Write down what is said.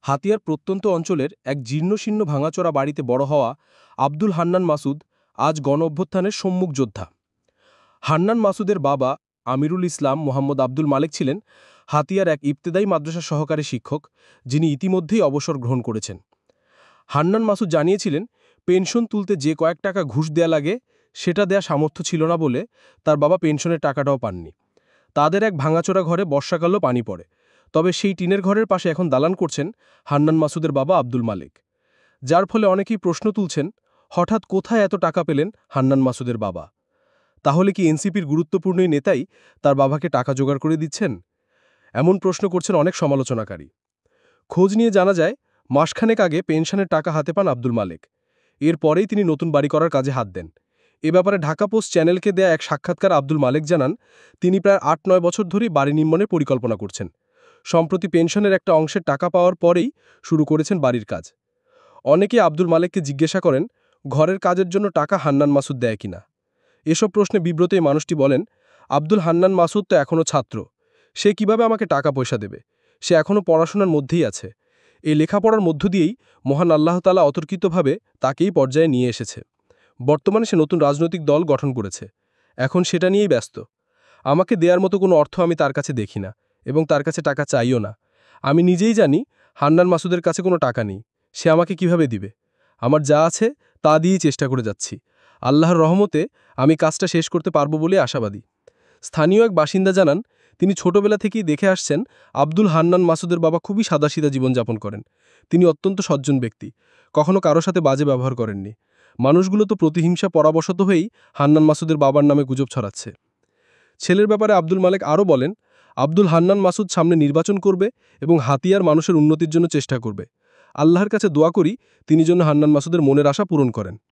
হাতিয়ার প্রত্যন্ত অঞ্চলের এক জীর্ণশীর্ণ ভাঙাচোরা বাড়িতে বড় হওয়া আব্দুল হান্নান মাসুদ আজ গণঅভ্যুত্থানের সম্মুখ যোদ্ধা। হান্নান মাসুদের বাবা আমিরুল ইসলাম মোহাম্মদ আব্দুল মালেক ছিলেন হাতিয়ার এক ইবতেদায়ী মাদ্রাসা সহকারী শিক্ষক, যিনি ইতিমধ্যেই অবসর গ্রহণ করেছেন। হান্নান মাসুদ জানিয়েছিলেন, পেনশন তুলতে যে কয়েক টাকা ঘুষ দেয়া লাগে সেটা দেয়া সামর্থ্য ছিল না বলে তার বাবা পেনশনের টাকাটাও পাননি। তাদের এক ভাঙাচোরা ঘরে বর্ষাকালেও পানি পড়ে, তবে সেই টিনের ঘরের পাশে এখন দালান করছেন হান্নান মাসুদের বাবা আব্দুল মালেক। যার ফলে অনেকেই প্রশ্ন তুলছেন, হঠাৎ কোথায় এত টাকা পেলেন হান্নান মাসুদের বাবা? তাহলে কি এনসিপির গুরুত্বপূর্ণ এই নেতাই তার বাবাকে টাকা জোগাড় করে দিচ্ছেন? এমন প্রশ্ন করছেন অনেক সমালোচনাকারী। খোঁজ নিয়ে জানা যায়, মাসখানেক আগে পেনশনের টাকা হাতে পান আব্দুল মালেক। এরপরেই তিনি নতুন বাড়ি করার কাজে হাত দেন। এ ব্যাপারে ঢাকা পোস্ট চ্যানেলকে দেয়া এক সাক্ষাৎকার আব্দুল মালেক জানান, তিনি প্রায় ৮-৯ বছর ধরেই বাড়ি নির্মাণের পরিকল্পনা করছেন। সম্প্রতি পেনশনের একটা অংশের টাকা পাওয়ার পরেই শুরু করেছেন বাড়ির কাজ। অনেকে আব্দুল মালেককে জিজ্ঞাসা করেন, ঘরের কাজের জন্য টাকা হান্নান মাসুদ দেয় কিনা। এসব প্রশ্নে বিব্রত এই মানুষটি বলেন, আব্দুল হান্নান মাসুদ তো এখনও ছাত্র, সে কিভাবে আমাকে টাকা পয়সা দেবে? সে এখনও পড়াশোনার মধ্যেই আছে। এই লেখাপড়ার মধ্য দিয়েই মহান আল্লাহ তাআলা অতর্কিতভাবে তাকেই পর্যায়ে নিয়ে এসেছে। বর্তমানে সে নতুন রাজনৈতিক দল গঠন করেছে, এখন সেটা নিয়েই ব্যস্ত। আমাকে দেওয়ার মতো কোনো অর্থ আমি তার কাছে দেখি না, এবং তার কাছে টাকা চাইও না। আমি নিজেই জানি হান্নান মাসুদের কাছে কোনো টাকা নেই, সে আমাকে কিভাবে দিবে? আমার যা আছে তা দিয়েই চেষ্টা করে যাচ্ছি। আল্লাহর রহমতে আমি কাজটা শেষ করতে পারবো বলে আশাবাদী। স্থানীয় এক বাসিন্দা জানান, তিনি ছোটবেলা থেকেই দেখে আসছেন আব্দুল হান্নান মাসুদের বাবা খুবই সাদাসিধা জীবনযাপন করেন। তিনি অত্যন্ত সজ্জন ব্যক্তি, কখনো কারো সাথে বাজে ব্যবহার করেননি। মানুষগুলো তো প্রতিহিংসা পরাবশত হয়েই হান্নান মাসুদের বাবার নামে গুজব ছড়াচ্ছে। ছেলের ব্যাপারে আব্দুল মালেক আরও বলেন, আব্দুল হান্নান মাসুদ সামনে নির্বাচন করবে এবং হাতিয়ার মানুষের উন্নতির জন্য চেষ্টা করবে। আল্লাহর কাছে দোয়া করি তিনি যেন হান্নান মাসুদের মনের আশা পূরণ করেন।